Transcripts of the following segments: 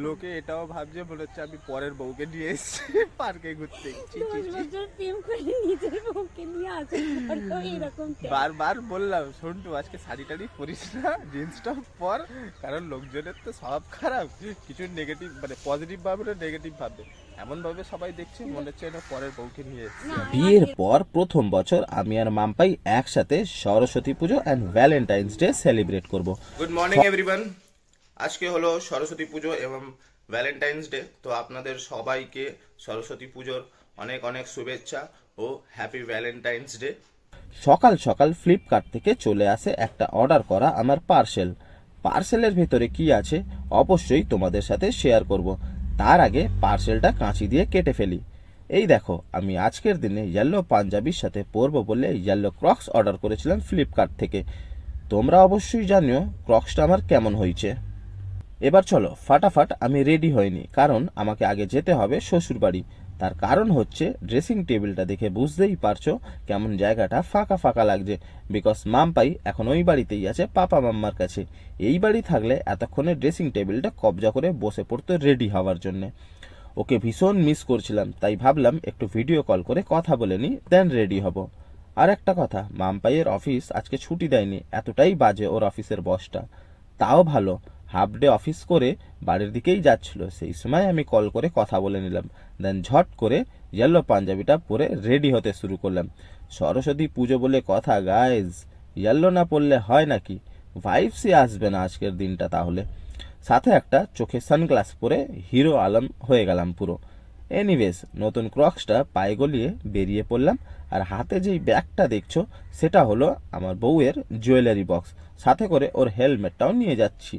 লোকে এটাও ভাবছে মনে হচ্ছে আমি পরের বউকে নিয়ে এসেছি পার্কে ঘুরতে। বারবার বললাম সন্টু আজকে শাড়ি টাড়ি পরিস না, জিন্স টপ পর, কারণ লোকজনের তো সব খারাপ, কিছু নেগেটিভ মানে পজিটিভ ভাবে না নেগেটিভ ভাবে, এমন ভাবে সবাই দেখছে মনে হচ্ছে এটা পরের বউকে নিয়ে এসেছি। বিয়ের পর প্রথম বছর আমি আর মাম্পাই একসাথে সরস্বতী পুজো অ্যান্ড ভ্যালেন্টাইন্স ডে সেলিব্রেট করব। Good morning everyone. আজকে হলো সরস্বতী পুজো এবং ভ্যালেন্টাইন্স ডে, তো আপনাদের সবাইকে সরস্বতী পুজোর অনেক অনেক শুভেচ্ছা ও হ্যাপি ভ্যালেন্টাইন্স ডে। সকাল সকাল ফ্লিপকার্ট থেকে চলে আসে একটা অর্ডার করা আমার পার্সেলের ভেতরে কি আছে অবশ্যই তোমাদের সাথে শেয়ার করব। তার আগে পার্সেলটা কাঁচি দিয়ে কেটে ফেলি। এই দেখো, আমি আজকের দিনে ইয়েলো পাঞ্জাবির সাথে পরবো বলে ইয়েলো ক্রক্স অর্ডার করেছিলাম ফ্লিপকার্ট থেকে। তোমরা অবশ্যই জানিও ক্রক্সটা আমার কেমন হয়েছে। এবার চলো ফাটাফাট আমি রেডি হইনি, কারণ আমাকে আগে যেতে হবে শ্বশুরবাড়ি। তার কারণ হচ্ছে ড্রেসিং টেবিলটা দেখে বুঝতেই পারছো কেমন জায়গাটা ফাঁকা ফাঁকা লাগছে, বিকজ মাম্পাই এখন ওই বাড়িতেই আছে পাপা মাম্মার কাছে। এই বাড়ি থাকলে এতক্ষণে ড্রেসিং টেবিলটা কবজা করে বসে পড়তো রেডি হওয়ার জন্যে। ওকে ভীষণ মিস করছিলাম, তাই ভাবলাম একটু ভিডিও কল করে কথা বলে নিই, দেন রেডি হব। আর একটা কথা, মাম্পাইয়ের অফিস আজকে ছুটি দেয়নি, এতটাই বাজে ওর অফিসের বসটা। তাও ভালো, হাফ ডে অফিস করে বাড়ির দিকেই যাচ্ছিল, সেই সময় আমি কল করে কথা বলে নিলাম। দেন ঝট করে ইয়েলো পাঞ্জাবিটা পরে রেডি হতে শুরু করলাম। সরস্বতী পুজো বলে কথা গাইজ, ইয়েলো না পরলে হয় নাকি? ভাইবসই আসবে না আজকের দিনটা তাহলে। সাথে একটা চোখে সানগ্লাস পরে হিরো আলম হয়ে গেলাম পুরো। এনিওয়েজ, নতুন ক্রক্সটা পায়ে গলিয়ে বেরিয়ে পড়লাম। আর হাতে যেই ব্যাগটা দেখছো সেটা হলো আমার বউয়ের জুয়েলারি বক্স, সাথে করে ওর হেলমেটটাও নিয়ে যাচ্ছি।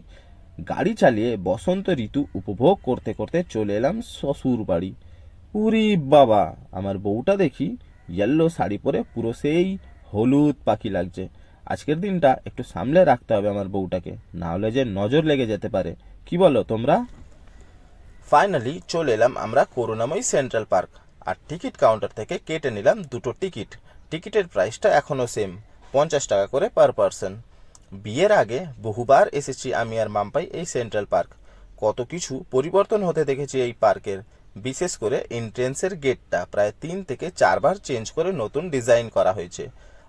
গাড়ি চালিয়ে বসন্ত ঋতু উপভোগ করতে করতে চলে এলাম শ্বশুর বাড়ি। উরি বাবা, আমার বউটা দেখি ইয়েলো শাড়ি পরে পুরো সেই হলুদ পাখি লাগছে। আজকের দিনটা একটু সামলে রাখতে হবে আমার বউটাকে, না হলে যে নজর লেগে যেতে পারে। কি বলো তোমরা? ফাইনালি চলে এলাম আমরা করুণাময়ী সেন্ট্রাল পার্ক, আর টিকিট কাউন্টার থেকে কেটে নিলাম দুটো টিকিট। টিকিটের প্রাইসটা এখনও সেম, 50 টাকা করে পার পারসন। বিয়ের আগে বহুবার এসেছি আমি আর মাম্পাই এই সেন্ট্রাল পার্ক, কত কিছু পরিবর্তন হতে দেখেছি এই পার্কের। বিশেষ করে এন্ট্রেন্সের গেটটা প্রায় 3 থেকে 4 বার চেঞ্জ করে নতুন ডিজাইন করা হয়েছে।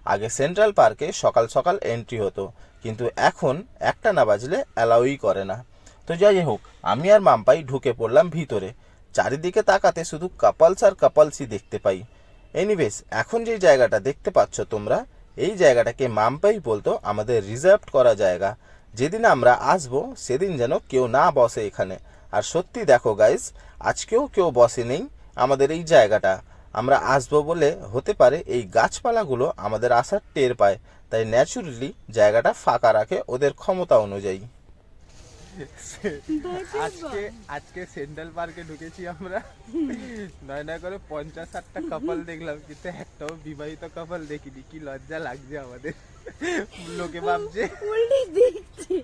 আগে সেন্ট্রাল পার্কে সকাল সকাল এন্ট্রি হতো, কিন্তু এখন 1টা না বাজলে অ্যালাউই করে না। তো যাই হোক, আমি আর মাম্পাই ঢুকে পড়লাম ভিতরে। চারিদিকে তাকাতে শুধু কাপলস আর কাপলসই দেখতে পাই। এনিওয়েজ, এখন যে জায়গাটা দেখতে পাচ্ছ তোমরা, এই জায়গাটাকে মাম্পাই বলতো আমাদের রিজার্ভড করা জায়গা। যেদিন আমরা আসবো সেদিন যেন কেউ না বসে এখানে। আর সত্যি দেখো গাইস, আজকেও কেউ বসে নেই আমাদের এই জায়গাটা। আমরা আসবো বলে হতে পারে এই গাছপালাগুলো আমাদের আসার টের পায়, তাই ন্যাচুরালি জায়গাটা ফাঁকা রাখে ওদের ক্ষমতা অনুযায়ী। আজকে আজকে সেন্ট্রাল পার্কে ঢুকেছি আমরা, নয় নয় করে 50-60টা কাপল দেখলাম, কিন্তু একটাও বিবাহিত কাপল দেখিনি। কি লজ্জা লাগছে আমাদের, লোকে ভাবছে উল্টে দেখছি,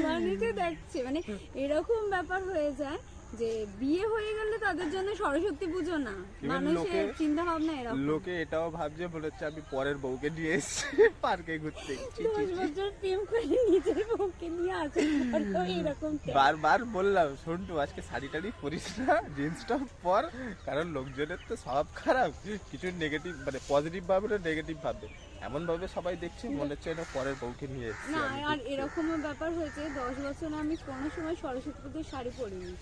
মানুষে দেখছে, মানে এরকম ব্যাপার হয়ে যায় যে বিয়ে হয়ে গেলে তাদের জন্য সরস্বতী পুজো না, মানুষের চিন্তা ভাবনা এরকম। লোকে এটাও ভাবছে মনে হচ্ছে আমি পরের বউকে নিয়ে এসেছি পার্কে ঘুরতে। 10 বছর প্রেম করে নিজের বউকে নিয়ে আসে, এরকম বারবার বললাম সন্টু আজকে শাড়ি টাড়ি পরিস না, জিন্স টপ পর, কারণ লোকজনের তো সব খারাপ, কিছু নেগেটিভ মানে পজিটিভ ভাবে না নেগেটিভ ভাবে, এমন ভাবে সবাই দেখছে মনে হচ্ছে এটা পরের বউকে নিয়ে এসেছি। না, আর এরকম ব্যাপার হয়েছে 10 বছর আমি কোনো সময় সরস্বতী পুজোর শাড়ি পরিনি,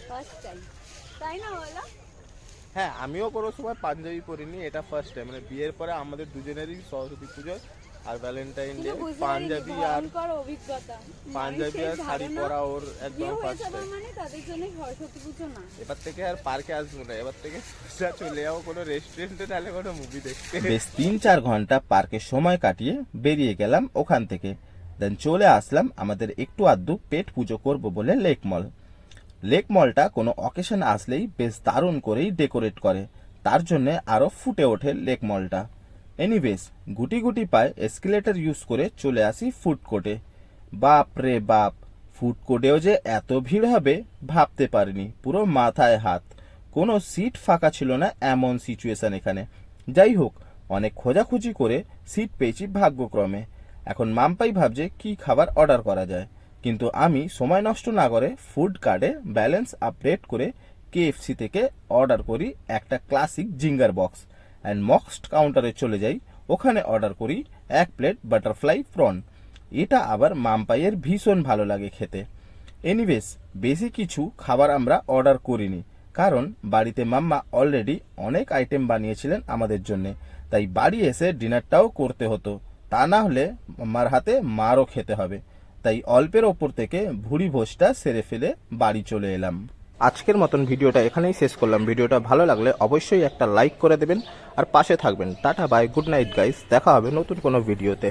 ফার্স্ট টাইম, তাই না বলো? হ্যাঁ, আমিও কোনো সময় পাঞ্জাবি পরিনি, এটা ফার্স্ট টাইম। মানে বিয়ের পরে আমাদের দুজনেরই সরস্বতী পুজো আর ভ্যালেন্টাইন ডে পাঞ্জাবি আর অভিজ্ঞতা, পাঞ্জাবি আর শাড়ি পরা ওর একদম ফার্স্ট টাইম। মানে তাদের জন্য সরস্বতী পুজো না। এবার থেকে আর পার্কে আসবো না, এবার থেকে সোজা চলে যাবো কোনো রেস্টুরেন্টে, নাহলে কোনো মুভি দেখতে। বেশ 3-4 ঘন্টা পার্কে সময় কাটিয়ে বেরিয়ে গেলাম ওখান থেকে। দেন চলে আসলাম আমাদের একটু আধটু পেট পুজো করব বলে লেক মলটা কোনো অকেশন আসলেই বেশ দারুণ করেই ডেকোরেট করে, তার জন্য আরও ফুটে ওঠে লেক মলটা। এনিওয়েজ, গুটি গুটি পায়ে এসকেলেটর ইউজ করে চলে আসি ফুড কোর্টে। বাপ রে বাপ, ফুড কোর্টেও যে এত ভিড় হবে ভাবতে পারিনি, পুরো মাথায় হাত। কোনো সিট ফাঁকা ছিল না এমন সিচুয়েশন এখানে। যাই হোক, অনেক খোঁজাখুঁজি করে সিট পেয়েছি ভাগ্যক্রমে। এখন মাম্পাই ভাবছে কি খাবার অর্ডার করা যায়, কিন্তু আমি সময় নষ্ট না করে ফুড কার্ডে ব্যালেন্স আপডেট করে কেএফসি থেকে অর্ডার করি একটা ক্লাসিক জিঙ্গার বক্স অ্যান্ড মক্সড কাউন্টারে চলে যাই, ওখানে অর্ডার করি 1 প্লেট বাটারফ্লাই প্রন। এটা আবার মামপাইয়ের ভীষণ ভালো লাগে খেতে। এনিওয়েজ, বেশি কিছু খাবার আমরা অর্ডার করিনি, কারণ বাড়িতে মাম্মা অলরেডি অনেক আইটেম বানিয়েছিলেন আমাদের জন্যে, তাই বাড়ি এসে ডিনারটাও করতে হতো, তা না হলে মার হাতে মারও খেতে হবে। তাই অল্পের ওপর থেকে ভুড়ি ভোজটা সেরে ফেলে বাড়ি চলে এলাম। আজকের মতন ভিডিওটা এখানেই শেষ করলাম। ভিডিওটা ভালো লাগলে অবশ্যই একটা লাইক করে দেবেন আর পাশে থাকবেন। Tata bye, good night guys, দেখা হবে নতুন কোনো ভিডিওতে।